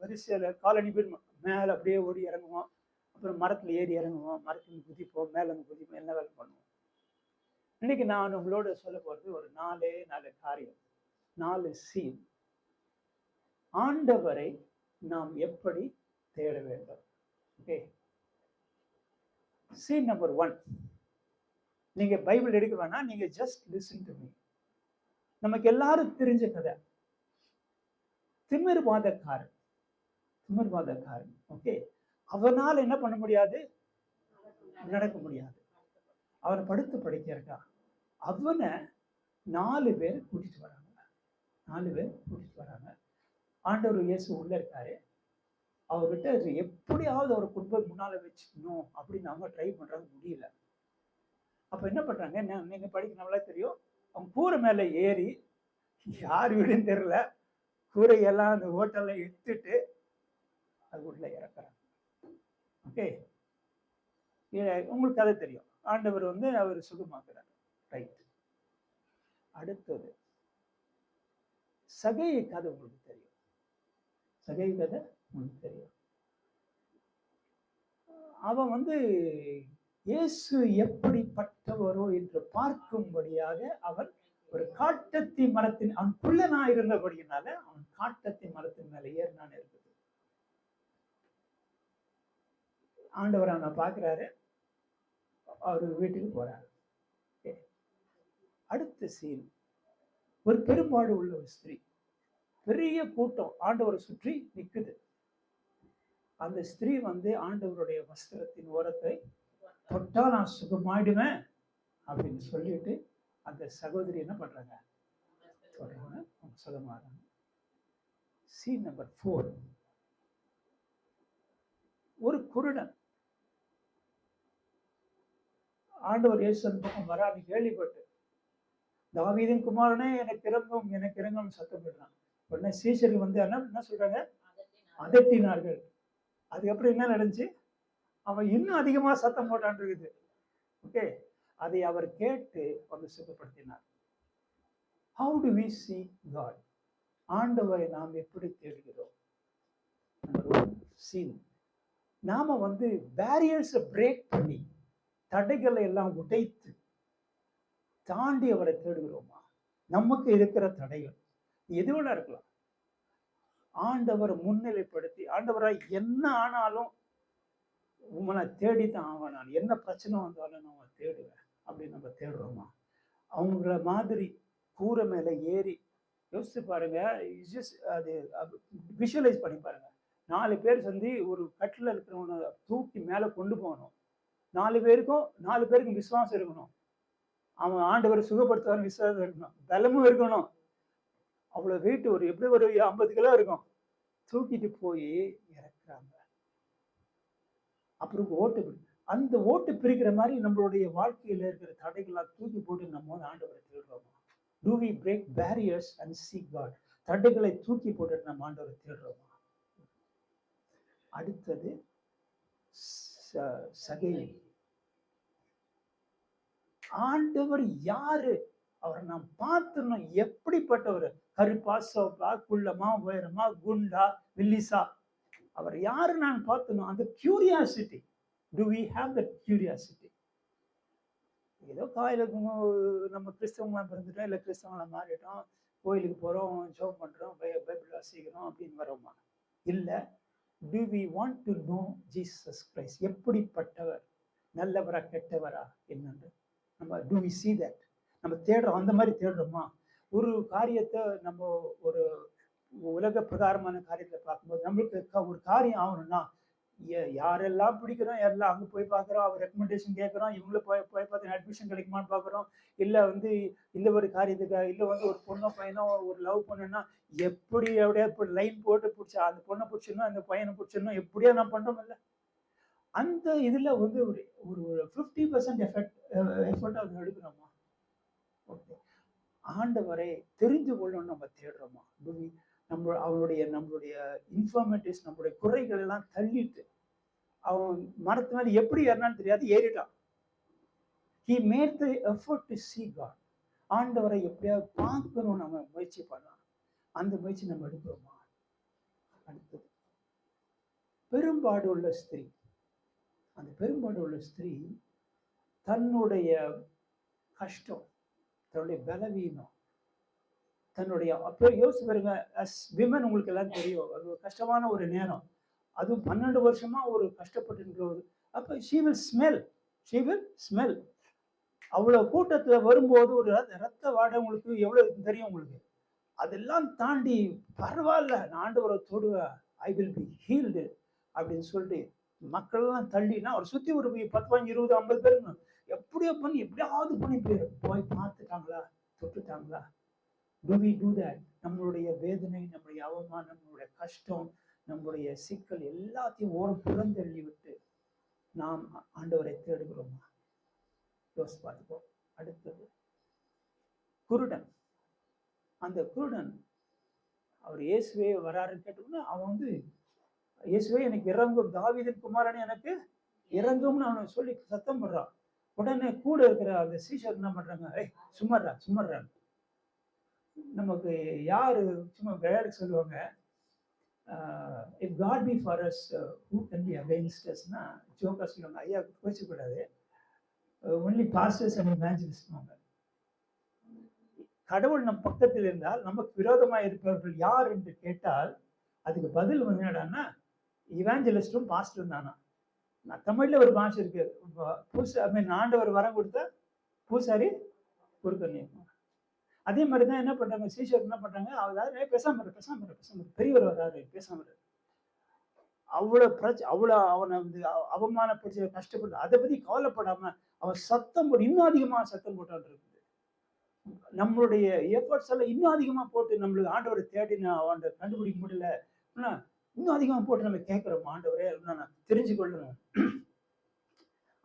வரிசையில காலனி பேர் மேல அப்படியே ஓடி இறங்குவோம். அப்புறம் மரத்துல ஏறி இறங்குவோம். மரத்துல இருந்து குதிப்போம். மேல இருந்து குதிப்போம். என்ன வேலை பண்ணுவோம். இன்னைக்கு நான் உங்களோட சொல்ல போறது ஒரு 4 காரியம். 4 சீன். ஆண்டவரை நாம் எப்படி தேட வேண்டும். ஓகே. Scene number 1. நீங்க பைபிள் எடுக்க வேணாம். நீங்க ஜஸ்ட் லிசன் டு மீ. நமக்கு எல்லாரும் தெரிஞ்ச கதை. திமிர்வாதக்காரன். திமிர்வாதக்காரன். ஓகே. அவனால என்ன பண்ண முடியாது? நடக்க முடியாது. அவனை படுத்து படுக்கையா அவனை 4 பேர் கூட்டிட்டு வராங்க. 4 பேர் கூட்டிட்டு வராங்க. ஆண்டவர் இயேசு உள்ள இருக்காரு. அவர்கிட்ட எப்படியாவது அவர் குடும்பம் முன்னால வச்சுக்கணும் அப்படின்னு அவங்க ட்ரை பண்றாங்க, முடியல. அப்ப என்ன பண்றாங்க, நீங்க படிக்கிறவங்களா தெரியும், அவங்க கூரை மேல ஏறி, யார் வீடுன்னு தெரியல, கூரையெல்லாம் அந்த ஹோட்டல்ல எடுத்துட்டு அது உள்ள இறக்குறாங்க. ஓகே. உங்களுக்கு கதை தெரியும். ஆண்டவர் அவர் சுகமாக்குறாரு. ரைட். அடுத்தது சகேயு கதை உங்களுக்கு தெரியும். சகேயு கதை உங்களுக்கு தெரியும். அவன் இயேசு எப்படிப்பட்டவரோ என்று பார்க்கும்படியாக அவன் ஒரு காட்டத்தி மரத்தின், அவன் குள்ளனா இருந்தபடியினால அவன் காட்டத்தி மரத்தின் மேல ஏறினான்னு இருக்குது. ஆண்டவர் அவனை பார்க்கிறாரு. அவரு வீட்டுக்கு போறாரு. அடுத்த சீன், ஒரு பெரும்பாடு உள்ள ஒரு ஸ்திரீ, பெரிய கூட்டம் ஆண்டவரை சுற்றி நிக்குது. அந்த ஸ்திரீ ஆண்டவருடைய வஸ்திரத்தின் ஓரத்தை தொட்டா நான் சுகமாயிடுவேன் அப்படின்னு சொல்லிட்டு அந்த சகோதரி என்ன பண்றாங்க, சுகமாறாங்க. சீன் நம்பர் 4, ஒரு குருடன் ஆண்டவர் இயேசு அந்த பக்கம் வரான்னு கேள்விப்பட்டு, தாவீதின் குமாரனே எனக்கு இறங்கும், எனக்கு இறங்கும் சத்தம் போடுறான். உடனே சீஷர்கள் என்ன சொல்றாங்க, அதட்டினார்கள். அதுக்கப்புறம் என்ன நடந்துச்சு, அவன் இன்னும் அதிகமா சத்தம் போட்டான் இருக்குது. ஓகே. அதை அவர் கேட்டு சுகப்படுத்தினார். How do we see God? ஆண்டவரை நாம் எப்படி தேடுகிறோம்? சீன், நாம பேரியர்ஸை பிரேக் பண்ணி, தடைகளை எல்லாம் உடைத்து தாண்டி அவரை தேடுகிறோமா? நமக்கு இருக்கிற தடைகள் எது வேணா இருக்கலாம். ஆண்டவர் முன்னிலைப்படுத்தி, ஆண்டவராய் என்ன ஆனாலும் உங்களை தேடித்தான் ஆவேன், நான் என்ன பிரச்சனை வந்தாலும் நான் தேடுவேன் அப்படின்னு நம்ம தேடுறோமா? அவங்கள மாதிரி கூரை மேல ஏறி யோசிச்சு பாருங்க. அது விஷுவலைஸ் பண்ணி பாருங்க. 4 பேர் ஒரு கட்டில இருக்கிறவனை தூக்கி மேல கொண்டு போகணும். 4 பேருக்கும் விசுவாசம் இருக்கணும். அவன் ஆண்டவர் சுகப்படுத்துவார் விசுவாசம் இருக்கணும், பலமும் இருக்கணும். அவ்வளவு வெயிட், எப்படி ஒரு 50 கிலோ இருக்கும். தூக்கிட்டு போய் இறக்குறாங்க. அப்புறம் அந்த ஓட்டு பிரிக்கிற மாதிரி நம்மளுடைய வாழ்க்கையில இருக்கிற தடைகளா தூக்கி போட்டு நம்ம ஆண்டவரை தேடுறோமா? Do we break barriers and seek God? தடைகளை தூக்கி போட்டு நம்ம ஆண்டவரை தேடுறோமா? அடுத்தது சகேயு. ஆண்டவர் யாரு? அவரை நாம் பார்த்துடணும். எப்படிப்பட்டவர்? கருப்பா, சோப்பா, குள்ளமா, உயரமா, குண்டா, வில்லிசா, அவர் யாரு நான் பார்த்துடணும். அந்த curiosity. Do we have that curiosity? ஏதோ காலையில் நம்ம கிறிஸ்தவங்களா பிறந்துட்டோம், இல்லை கிறிஸ்தவங்களா மாறிட்டோம், கோயிலுக்கு போகிறோம், ஜெபம் பண்ணுறோம், பைபிள் வாசிக்கிறோம் அப்படின்னு வரோமா? இல்லை. Do we want to know Jesus Christ? எப்படிப்பட்டவர்? நல்லவரா கெட்டவரா என்னன்னு நம்ம do we see that? நம்ம தேடுறோம். அந்த மாதிரி தேடுறோமா? ஒரு காரியத்தை நம்ம ஒரு உலக பிரகாரமான காரியத்தை பார்க்கும்போது நம்மளுக்கு ஒரு காரியம் ஆகணும்னா யாரெல்லாம் பிடிக்கிறோம், எல்லாம் அங்கே போய் பார்க்குறோம், அவர் ரெக்கமெண்டேஷன் கேட்குறோம், இவங்களும் போய் பார்த்து அட்மிஷன் கிடைக்குமான்னு பார்க்குறோம். இல்லை இந்த ஒரு காரியத்துக்கு, இல்லை ஒரு பொண்ணோ பையனோ ஒரு லவ் பண்ணுன்னா எப்படி அப்படியே லைன் போட்டு பிடிச்சா அந்த பொண்ணை பிடிச்சிடணும், அந்த பையனை பிடிச்சிடணும், எப்படியோ நான் பண்ணுறோம். இல்லை, அந்த இதில் ஒரு ஒரு 50% எஃபர்ட் எடுக்கணுமா? ஓகே. ஆண்டவரை தெரிந்து கொள்ளணும் நம்ம தேடுறோமா? நம்மளுடைய இன்ஃபார்மேட்டிவ்ஸ், நம்மளுடைய குறைகள் எல்லாம் தள்ளிட்டு, அவன் மரத்து மேல எப்படி ஏறினான்னு தெரியாது, ஏறிட்டான். He made the effort to see God. ஆண்டவரை எப்படியாவது பார்க்கணும் நம்ம முயற்சி பண்ணலாம். அந்த முயற்சி நம்ம எடுக்கிறோமா? அடுத்தது பெரும்பாடு உள்ள ஸ்திரீ. அந்த பெரும்பாடு உள்ள ஸ்திரீ தன்னுடைய கஷ்டம், தன்னுடைய பலவீனம், தன்னுடைய அப்போ யோசிச்சு பாருங்க. அஸ் விமன் உங்களுக்கு எல்லாம் தெரியும், அது ஒரு கஷ்டமான ஒரு நேரம். அதுவும் 12 வருஷமா ஒரு கஷ்டப்பட்டு. அப்ப she will smell. அவ்வளவு கூட்டத்துல வரும்போது ஒரு ரத்த வாடை உங்களுக்கு எவ்வளவு தெரியும் உங்களுக்கு. அதெல்லாம் தாண்டி பரவாயில்ல, நான் ஆண்டவரை தொடுவேன், ஐ வில் பி ஹீல்டு அப்படின்னு சொல்லிட்டு மக்கள் எல்லாம் தள்ளினா அவர் சுத்தி ஒரு 10, 15, 20, 50 பேர் எப்படியாவது பண்ணி போய் பார்த்துட்டாங்களா, தொட்டுட்டாங்களா? Do we do that? நம்மளுடைய வேதனை, நம்முடைய அவமானம், நம்மளுடைய கஷ்டம், நம்முடைய சிக்கல் எல்லாத்தையும் ஓரம் புறந்தள்ளி விட்டு நாம் ஆண்டவரை தேடுகிறோமா? யோசிச்சு பார்த்துக்கோ. அடுத்தது குருடன். அந்த குருடன் அவர் இயேசுவே வராருன்னு கேட்டோம்னா அவன் இயேசுவே எனக்கு இறங்கும், தாவீதின் குமாரனே எனக்கு இறங்கும்னு அவனை சொல்லி சத்தம் போடுறான். உடனே கூட இருக்கிற அந்த சீஷர் என்ன பண்றாங்க, சும்மர்றா. நமக்கு யாரு சும்மா விளையாட சொல்லுவாங்க, if God be for us, who can be against us னா ஜோக்கா சொல்லுவாங்க. ஐயா கோச்சிக்கூடாது, ஒன்லி பாஸ்டர்ஸ் அண்ட் எவாஞ்சலிஸ்ட். கடவுள் நம் பக்கத்தில் இருந்தால் நமக்கு விரோதமாக இருப்பவர்கள் யார் என்று கேட்டால் அதுக்கு பதில் என்னடான்னா இவாஞ்சலிஸ்டும் பாஸ்டரும் தானா. நான் தமிழ்ல ஒரு பாஷை இருக்கு, ஆண்டவர் வரம் கொடுத்தா பூசாரி குறுக்க. அதே மாதிரிதான் என்ன பண்றாங்க, சீஷர் என்ன பண்றாங்க, அதாவது பேசாம பெரியவர் வராரு, பேசாம அவ்வளவு அவனை அவமானப்படுத்தி கஷ்டப்பட்டு அதை பத்தி கவலைப்படாம அவன் சத்தம் போட்டு இன்னும் அதிகமா சத்தம் போட்டான் இருக்குது. நம்மளுடைய எஃபர்ட்ஸ் எல்லாம் இன்னும் அதிகமா போட்டு நம்மளுக்கு ஆண்டவரை தேடி அவன் கண்டுபிடிக்க முடியல, இன்னும் அதிகமா போட்டு நம்ம கேட்கிறோம், ஆண்டவரே நான் தெரிஞ்சு கொள்ளணும்.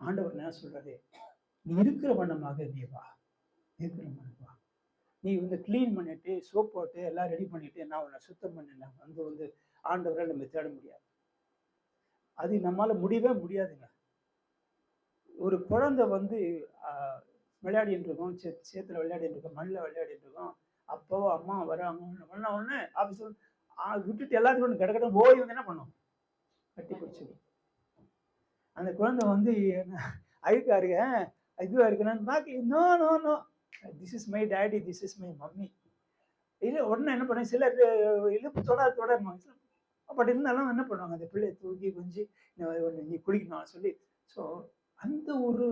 ஆண்டவர் என்ன சொல்றாரு, நீ இருக்கிற வண்ணமாக நீ வா, நீ கிளீன் பண்ணிட்டு சோப் போட்டு எல்லாம் ரெடி பண்ணிட்டு நான் உன்னை சுத்தம் பண்ணினேன். ஆண்டவரை நம்ம தேட முடியாது, அது நம்மளால முடியவே முடியாதுங்க. ஒரு குழந்தை விளையாடிட்டு இருக்கோம், சேத்துல விளையாடிட்டு இருக்கோம், மண்ணில் விளையாடிட்டு இருக்கோம், அப்பாவோ அம்மா வராங்க பண்ண உடனே அப்படி விட்டுட்டு எல்லாத்துக்கும் ஒன்று கிடக்கட்டும் ஓடி என்ன பண்ணும், கட்டி பிடிச்சிடும். அந்த குழந்தை அழுக்கா இருக்க இதுவா இருக்குன்னு பாக்கி, no no no, this is my daddy, this is my mummy. இல்லை உடனே என்ன பண்ண, சிலர் இழுப்பு தொடரணும். பட் இருந்தாலும் என்ன பண்ணுவாங்க, அந்த பிள்ளையை தூக்கி கொஞ்சி நீ குளிக்கணும் சொல்லி. ஸோ அந்த ஒரு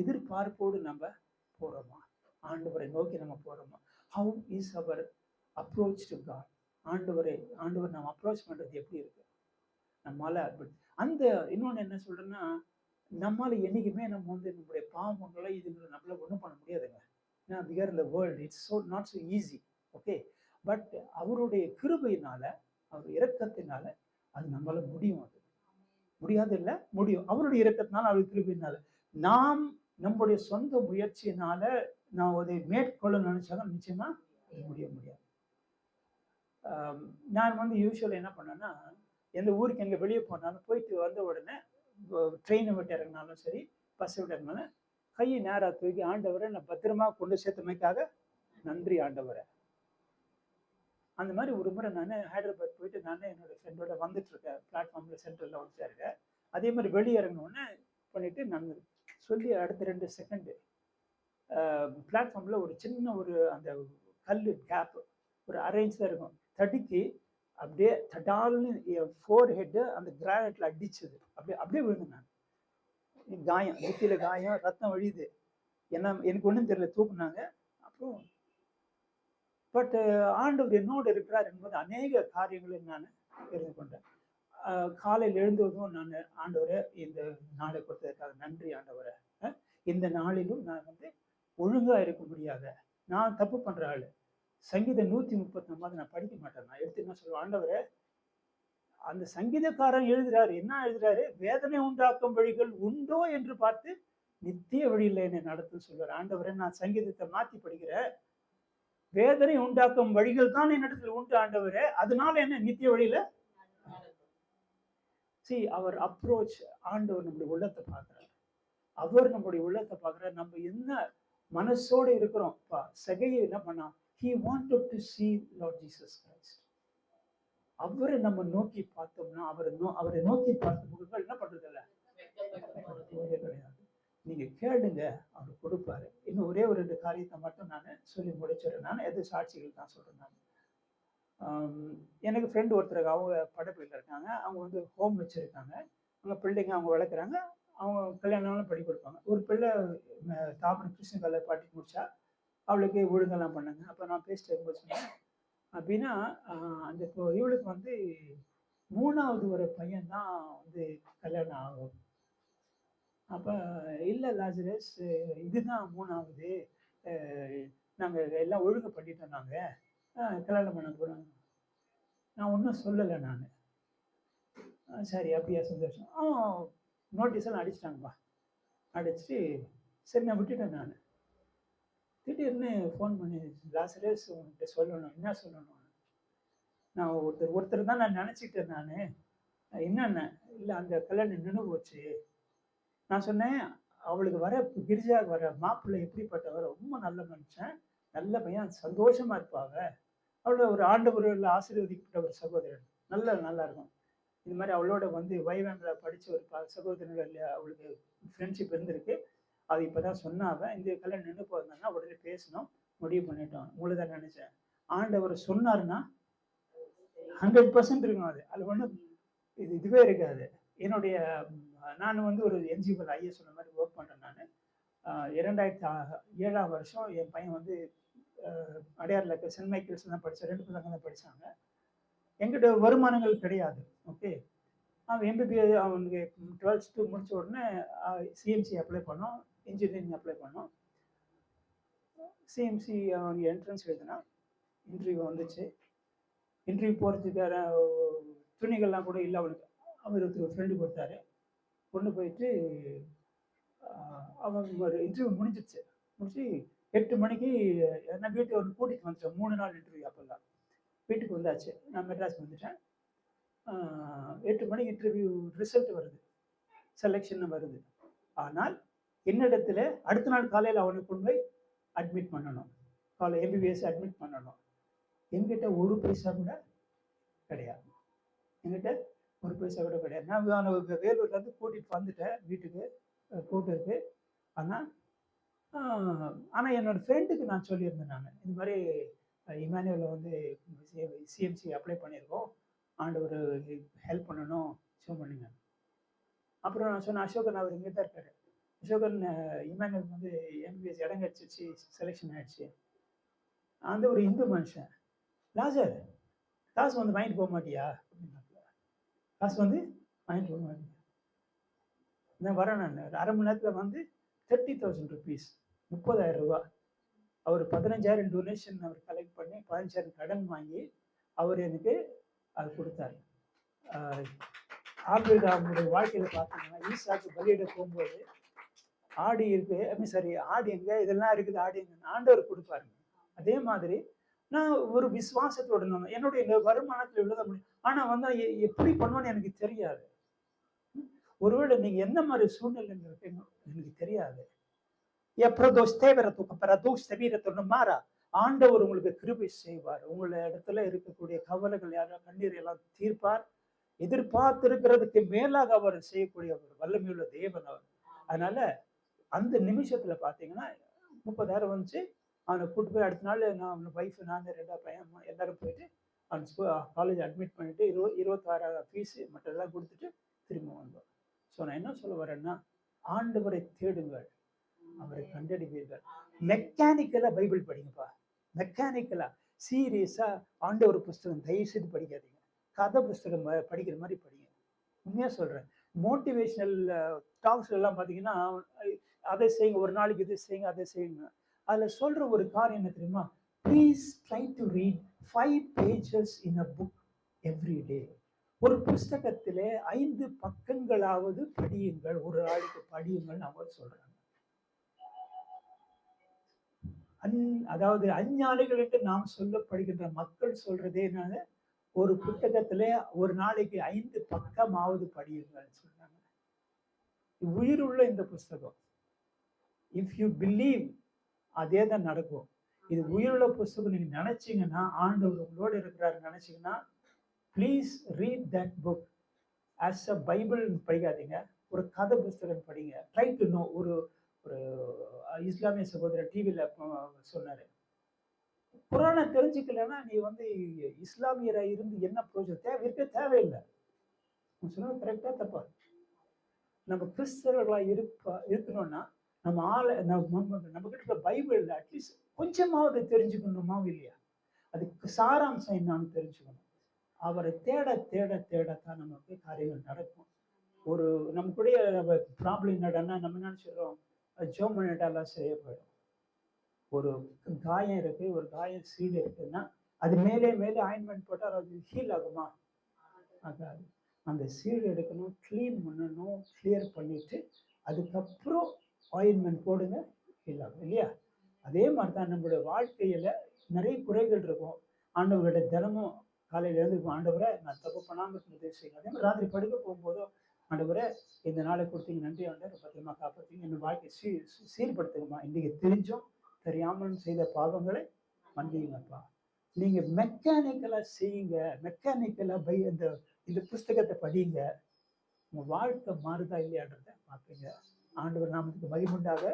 எதிர்பார்ப்போடு நம்ம போறோமா, ஆண்டவரை நோக்கி நம்ம போறோமா? How is our approach to God? ஆண்டவர் நம்ம அப்ரோச் பண்றது எப்படி இருக்கு நம்மளால? அந்த இன்னொன்னு என்ன சொல்றேன்னா, நம்மளால என்னைக்குமே நம்ம நம்மளுடைய பாவங்களை நம்மளால ஒன்றும் பண்ண முடியாதுங்க. ஏன்னா we are in the world, it's so not so easy, okay? But அவருடைய கிருபையினால, அவர் இரக்கத்தினால அது நம்மளால முடியும். அது முடியாது இல்லை, முடியும். அவருடைய இரக்கத்தினால, அவருடைய கிருபையினால. நாம் நம்முடைய சொந்த முயற்சியினால நான் அதை மேற்கொள்ள நினைச்சாலும் நிச்சயமா முடியாது. நான் யூஸ்வலி என்ன பண்ணேன்னா, எந்த ஊருக்கு எங்கே வெளியே போனாலும் போயிட்டு வந்த உடனே ட்ரெயினை விட்டு இறங்கினாலும் சரி, பஸ் விட்டு இறங்கினாலும் கையை நேராக தூக்கி, ஆண்டவரை நான் பத்திரமா கொண்டு சேர்த்தமைக்காக நன்றி ஆண்டவரை. அந்த மாதிரி ஒரு முறை நான் ஹைதராபாத் போயிட்டு என்னோட ஃப்ரெண்டோட வந்துட்டு இருக்கேன், பிளாட்ஃபார்ம்ல சென்ட்ரல்ல இருக்கேன். அதே மாதிரி வெளியே இறங்கினோடனே பண்ணிட்டு நான் சொல்லி அடுத்த 2 செகண்டு பிளாட்ஃபார்ம்ல ஒரு சின்ன அந்த கல் கேப் ஒரு அரேஞ்ச் தான் இருக்கும், தடுக்கி அப்படியே தடால்னு ஃபோர் ஹெட்டு அந்த கிரானைட்ல அடிச்சது, அப்படியே விழுந்தேன் நான். காயம், நெத்தியில காயம், ரத்தம் வழியுது. எனக்கு ஒன்றும் தெரியல, தூக்குனாங்க. அப்புறம் பட் ஆண்டவர் என்னோடு இருக்கிறார் என்பது அநேக காரியங்களை நான் தெரிந்து கொண்டேன். காலையில் எழுந்ததும் நான் ஆண்டவரை இந்த நாளை கொடுத்ததுக்காக நன்றி ஆண்டவரை. இந்த நாளிலும் நான் ஒழுங்கா இருக்க முடியாத, நான் தப்பு பண்ற ஆளு. சங்கீதம் 139 நான் படிக்க மாட்டேன். நான் எடுத்து என்ன சொல்லுவேன், ஆண்டவரை அந்த சங்கீதக்காரன் எழுதுறாரு, என்ன எழுதுறாரு, வேதனை உண்டாக்கும் வழிகள் உண்டோ என்று பார்த்து நித்திய வழியில் என்னை நடத்துன்னு சொல்லுவார். ஆண்டவரை நான் சங்கீதத்தை மாற்றி படிக்கிறேன், வேதனை உண்டாக்கும் வழிகள் தான் என்னிடத்தில் உண்டு ஆண்டவரே, அதனால என்ன நித்திய வழியில அவர் அப்ரோச். ஆண்டவர் நம்முடைய உள்ளத்தை பார்க்கிறார். அவர் நம்முடைய உள்ளத்தை பார்க்கிறார். நம்ம என்ன மனசோட இருக்கிறோம். சகையை என்ன பண்ணா, he wanted to see Lord Jesus Christ. அவரை நம்ம நோக்கி பார்த்தோம்னா, அவரை நோக்கி பார்த்த முகங்கள் என்ன பண்றது இல்ல, கிடையாது. நீங்க கேளுங்க, அவர் கொடுப்பாரு. இன்னும் ஒரே ஒரு 2 காரியத்தை மட்டும் நான் சொல்லி முடிச்சிடுறேன். நான் எது சாட்சிகள் தான் சொல்றேன். நான் எனக்கு ஃப்ரெண்டு ஒருத்தருக்கு, அவங்க படப்பில் இருக்காங்க. அவங்க வந்து ஹோம் வச்சிருக்காங்க. அவங்க பிள்ளைங்க அவங்க வளர்க்குறாங்க. அவங்க கல்யாணம்லாம் பண்ணி கொடுப்பாங்க. ஒரு பிள்ளை தாமரை கிருஷ்ண கலை பாட்டி முடிச்சா, அவளுக்கு ஒழுங்கெல்லாம் பண்ணாங்க. அப்போ நான் பேசிட்டு இருக்கும்போது சொன்னேன், அப்படின்னா அந்த இவளுக்கு வந்து 3வது ஒரு பையன் தான் வந்து கல்யாணம் ஆகும். அப்போ இல்லை லாசரஸ், இதுதான் 3வது, நாங்கள் எல்லாம் ஒழுங்கு பண்ணிட்டோம், நாங்கள் கல்யாணம் பண்ண போகிறோம். நான் ஒன்றும் சொல்லலை. நான் சரி அப்படியா, சந்தோஷம். நோட்டீஸ் எல்லாம் அடிச்சிட்டாங்கப்பா. அடிச்சுட்டு சரி நான் விட்டுட்டேன். நான் திடீர்னு ஃபோன் பண்ணி, லாசரஸ் உன்கிட்ட சொல்லணும். என்ன சொல்லணும்? நான் ஒருத்தர் தான் நான் நினச்சிக்கிட்டேன். நான் என்னென்ன இல்லை, அந்த கல்யாணம் நின்று போச்சு. நான் சொன்னேன், அவளுக்கு வர கிரிஜாவுக்கு வர மாப்பிள்ளை எப்படிப்பட்டவர், ரொம்ப நல்ல மனுஷன், நல்ல பையன், சந்தோஷமா இருப்பாங்க. அவளோட ஒரு ஆண்டவரில் ஆசீர்வதிக்கப்பட்ட ஒரு சகோதரன், நல்லா இருக்கும். இது மாதிரி அவளோட வந்து வைவேங்கில் படித்த ஒரு சகோதரர்கள் அவளுக்கு ஃப்ரெண்ட்ஷிப் இருந்திருக்கு. அது இப்போ தான் சொன்னாவ. இந்த கல்யாணம் நின்று போயிருந்தாங்கன்னா உடனே பேசணும், முடிவு பண்ணிட்டோம். உங்களை தான் நினச்சேன். ஆண்டவர் சொன்னாருன்னா 100% இருக்கும். அது ஒன்றும் இதுவே இருக்காது. என்னுடைய நான் வந்து ஒரு என்ஜிஓவில் ஐயா சொன்ன மாதிரி ஒர்க் பண்ணுறேன். நான் 2007ஆம் வருஷம் என் பையன் வந்து அடையாறில் இருக்க சென்ட் மைக்கேல்ஸ் தான் படித்தேன். 2 பசங்க தான் படித்தாங்க. எங்கிட்ட வருமானங்கள் கிடையாது. ஓகே, அவன் எம்பிபிஎஸ் அவனுக்கு 12th முடித்த உடனே சிஎம்சி அப்ளை பண்ணோம், இன்ஜினியரிங் அப்ளை பண்ணோம். சிஎம்சி அவனுக்கு என்ட்ரன்ஸ் எழுதுனா, இன்டர்வியூ வந்துச்சு. இன்டர்வியூ போகிறதுக்கான துணிகள்லாம் கூட இல்லை அவனுக்கு. அவர் ஒருத்தர் ஃப்ரெண்டு கொடுத்தாரு. கொண்டு போயிட்டு அவன் ஒரு இன்டர்வியூ முடிஞ்சிச்சு. முடிச்சு 8 மணிக்கு நான் வீட்டுக்கு ஒரு கூட்டிகிட்டு வந்துட்டேன். 3 நாள் இன்டர்வியூ. அப்போல்லாம் வீட்டுக்கு வந்தாச்சு. நான் மெட்ராஸ் வந்துட்டேன். 8 மணிக்கு இன்டர்வியூ ரிசல்ட் வருது, செலெக்ஷன் வருது. ஆனால் என்னிடத்துல அடுத்த நாள் காலையில் அவனை கொண்டு போய் அட்மிட் பண்ணணும். எம்பிபிஎஸ் அட்மிட் பண்ணணும். என்கிட்ட ஒரு பைசா கூட கிடையாது. என்கிட்ட ஒரு பைசா கூட கிடையாது. நான் வேலூர்லேருந்து கூட்டிகிட்டு வந்துட்டேன் வீட்டுக்கு, கூட்டுருக்கு. ஆனால் என்னோட ஃப்ரெண்டுக்கு நான் சொல்லியிருந்தேன், நான் இந்த மாதிரி இமானுவேலில் வந்து சிஎம்சி அப்ளை பண்ணியிருக்கோம், ஆண்டவர் ஹெல்ப் பண்ணணும், ஷோ பண்ணுங்க. அப்புறம் நான் சொன்னேன், அசோகன் அவர் இங்கே தான் இருக்காரு. அசோகன் இமானுவேல் வந்து எம்பிபிஎஸ் இடம் கிடச்சிச்சு, செலெக்ஷன் ஆகிடுச்சு. அந்த ஒரு இந்து மனுஷன், லாசர் காசு வந்து வாங்கிட்டு போக மாட்டியா அப்படின்னாப்புல. காசு வந்து வாங்கிட்டு போக மாட்டியா? நான் வரேன். நான் 1/2 மணி நேரத்தில் வந்து 30,000 rupees, 30,000 ரூபா. அவர் 15,000 டொனேஷன் அவர் கலெக்ட் பண்ணி 15,000 கடன் வாங்கி அவர் எனக்கு அது கொடுத்தாரு. ஆபிரகாமுடைய வாழ்க்கையில் பார்த்தீங்கன்னா, ஈசாக்கு பலியிட போகும்போது ஆடி இருக்கு, சாரி ஆடு எங்க, இதெல்லாம் இருக்குது, ஆடு எங்க, ஆண்டவர் கொடுப்பாருங்க. அதே மாதிரி நான் ஒரு விசுவாசத்தோட என்னுடைய வருமானத்தில் எழுத முடியும். ஆனா வந்து எப்படி பண்ணுவேன்னு எனக்கு தெரியாது. ஒருவேளை நீங்க எந்த மாதிரி சூழ்நிலையில் இருக்கீங்க எனக்கு தெரியாது. ஆண்டவர் உங்களுக்கு கிருபை செய்வார். உங்களை இடத்துல இருக்கக்கூடிய கவலைகள், யாரும் கண்ணீர் எல்லாம் தீர்ப்பார். எதிர்பார்த்திருக்கிறதுக்கு மேலாக அவர் செய்யக்கூடிய ஒரு வல்லமையுள்ள தேவன் அவர். அதனால அந்த நிமிஷத்துல பாத்தீங்கன்னா 30,000 வந்துச்சு. அவனை கூட்டு போய் அடுத்த நாள் நான் அவனை ஒய்ஃபு, நான் 2 பையன் எல்லாரும் போயிட்டு அவன் காலேஜ் அட்மிட் பண்ணிட்டு 26,000 ஃபீஸ் மற்றெல்லாம் கொடுத்துட்டு திரும்ப வந்தோம். ஸோ நான் என்ன சொல்ல வரேன்னா, ஆண்டவரை தேடுங்கள், அவரை கண்டறிவீர்கள். மெக்கானிக்கலா பைபிள் படிங்கப்பா. மெக்கானிக்கலா சீரியஸா ஆண்டவர் புஸ்தகம் தயவு செய்து படிக்காதீங்க. கதை புஸ்தகம் படிக்கிற மாதிரி படிங்க. உண்மையா சொல்றேன். மோட்டிவேஷனல் டாக்ஸ் எல்லாம் பார்த்தீங்கன்னா, அதை செய்யுங்க, ஒரு நாளைக்கு இதை செய்யுங்க, அதை செய்யுங்க. அதில் சொல்ற ஒரு காரியம் என்ன தெரியுமா? Please try to read 5 pages in a book every day. ஒரு புஸ்தகத்திலே 5 பக்கங்களாவது படியுங்கள், ஒரு நாளைக்கு படியுங்கள் அவர் சொல்றாங்க. அதாவது அஞ்ஞானிகள் என்று நாம் சொல்லப்படுகின்ற மக்கள் சொல்றதே என்னது, ஒரு புத்தகத்துல ஒரு நாளைக்கு 5 பக்கமாவது படியுங்கள் சொல்றாங்க. உயிருள்ள இந்த புஸ்தகம். இஃப் யூ பிலீவ், அதே தான் நடக்கும். இது உயிருள்ள புஸ்தகம் நீங்க நினைச்சீங்கன்னா, ஆண்டவர் உங்களோட இருக்கிறாரு நினைச்சீங்கன்னா, please read that book as a Bible. படிக்காதீங்க, ஒரு கதை புஸ்தகம் படிங்க. Try to know. ஒரு ஒரு இஸ்லாமிய சகோதரர் டிவியில சொன்னாரு, குரானை தெரிஞ்சுக்கலன்னா நீ வந்து இஸ்லாமியரா இருந்து என்ன பிரயோஜனம்? தேவையில்லை. சொன்னது கரெக்டா தப்பா? நம்ம கிறிஸ்தவர்களா இருக்கணும்னா நம்ம கிட்ட இருக்க பைபிள்ல அட்லீஸ்ட் கொஞ்சமாவது தெரிஞ்சுக்கணுமா இல்லையா? அதுக்கு சாராம்சம் என்னன்னு தெரிஞ்சுக்கணும். அவரை தேட தேட தேடத்தான் நமக்கு காரியங்கள் நடக்கும். ஒரு நமக்குடைய ப்ராப்ளம் என்னடான்னா, நம்ம நினைச்சிடறோம் ஜோம் பண்ணிட்டாலாம் சரியா போயிடும். ஒரு காயம் இருக்கு, ஒரு காயம் சீடு இருக்குன்னா அது மேலே மேலே ஆயின்மெண்ட் போட்டால் அது ஹீல் ஆகுமா? ஆகாது. அந்த சீடு எடுக்கணும், கிளீன் பண்ணணும், கிளியர் பண்ணிட்டு அதுக்கப்புறம் ஆயின்மெண்ட் போடுங்க, ஹீல் ஆகும் இல்லையா? அதே மாதிரி தான் நம்மளுடைய வாழ்க்கையில நிறைய குறைகள் இருக்கும். ஆண்டவர்கிட்ட தினமும் காலையில எழுந்திருக்கும், ஆண்டவரை நான் தப்பு பண்ணாமல் இருக்கிறது செய்யுங்க. அதே மாதிரி ராத்திரி படுக்க போகும்போதும், ஆண்டவரை இந்த நாளை கொடுத்தீங்க, நன்றி ஆண்டவர், பத்திரமா காப்பாற்றீங்க, என் வாழ்க்கையை சீர்படுத்துங்கம்மா, இன்னைக்கு தெரிஞ்சும் தெரியாமலும் செய்த பாவங்களை மன்னியுங்கப்பா. நீங்க மெக்கானிக்கலா செய்யுங்க, மெக்கானிக்கலா இந்த புஸ்தகத்தை படிங்க, உங்க வாழ்க்கை மாறுதா இல்லையான்றத பார்ப்பீங்க. ஆண்டவர் நாமத்துக்கு மகிமுண்டாக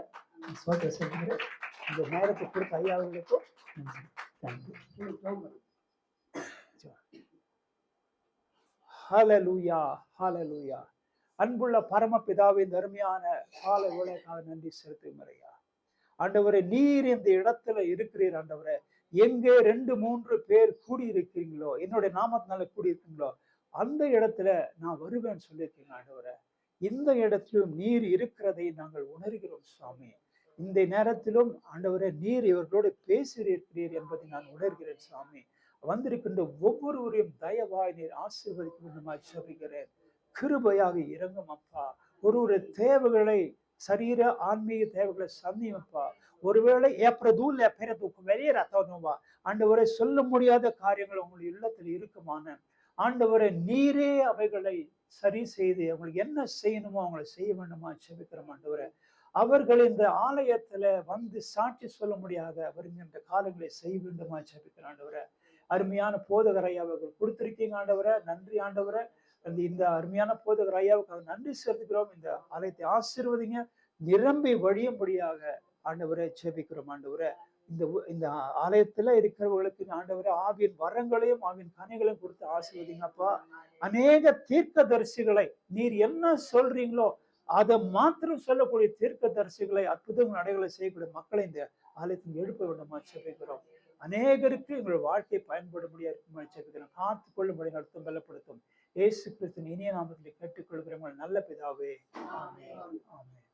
சோதனை செய்கிறேன். இந்த நேரத்தை கொடுத்த ஐயாவுகளுக்கும் நன்றி. ஹல்லேலூயா, ஹல்லேலூயா. அன்புள்ள பரமபிதாவின் அருமையான கால வேளைக்காக நன்றி செலுத்துகிறேன் ஐயா. ஆண்டவரே, நீர் இந்த இடத்துல இருக்கிறீர். ஆண்டவரே, எங்கே 2-3 பேர் கூடி இருக்கிறீங்களோ, என்னுடைய நாமத்தினால கூடி இருக்கீங்களோ, அந்த இடத்துல நான் வருவேன்னு சொல்லியிருக்கீங்க ஆண்டவரே. இந்த இடத்திலும் நீர் இருக்கிறதை நாங்கள் உணர்கிறோம் சுவாமி. இந்த நேரத்திலும் ஆண்டவரே, நீர் இவர்களோடு பேசியிருக்கிறீர் என்பதை நான் உணர்கிறேன் சுவாமி. வந்திருக்கின்ற ஒவ்வொருவரையும் தயவாய் நீர் ஆசீர்வதிக்க வேண்டுமாய் ஜெபிக்கிறேன். கிருபையாக இறங்கும் அப்பா. ஒரு தேவைகளை, சரீர ஆன்மீக தேவைகளை சந்திப்பா. ஒருவேளை ஆண்டவரை சொல்ல முடியாத காரியங்கள் உங்களுடைய இல்லத்தில் இருக்குமான ஆண்டவரை, நீரே அவைகளை சரி செய்து அவங்களுக்கு என்ன செய்யணுமோ அவங்களை செய்ய வேண்டுமா ஜெபிக்கிறோம் ஆண்டவரை. அவர்கள் இந்த ஆலயத்துல வந்து சாட்சி சொல்ல முடியாத வருகின்ற காலங்களை செய்ய வேண்டுமா ஜெபிக்கிறோம் ஆண்டவரை. அருமையான போதகர் ஐயா அவர்கள் கொடுத்திருக்கீங்க ஆண்டவரை. நன்றி ஆண்டவரை. இந்த அருமையான போதகர் ஐயாவுக்கு நன்றி செலுத்துகிறோம். இந்த ஆலயத்தை ஆசீர்வதிங்க, நிரம்பி வழியும்படியாக ஆண்டவரை ஜெபிக்கிறோம் ஆண்டவரை. இந்த ஆலயத்துல இருக்கிறவர்களுக்கு ஆண்டவரை ஆவியின் வரங்களையும் ஆவியின் கனிகளையும் கொடுத்து ஆசீர்வதிங்கப்பா. அநேக தீர்க்கதரிசிகளை நீர் என்ன சொல்றீங்களோ அதை மாத்திரம் சொல்லக்கூடிய தீர்க்கதரிசிகளை, அற்புதங்கள் நடைகளை செய்யக்கூடிய மக்களை இந்த ஆலயத்தில் எழுப்ப வேண்டுமா ஜெபிக்கிறோம். அநேகருக்கு எங்கள் வாழ்க்கை பயன்படும்படியா இருக்குமா ஜெபிக்கிறோம். காத்துக்கொள்ளும்படி நடத்தும், பலப்படுத்தும். இயேசு கிறிஸ்துவின் இனிய நாமத்தில் கேட்டுக்கொள்கிறவங்க நல்ல பிதாவே. ஆமென், ஆமென்.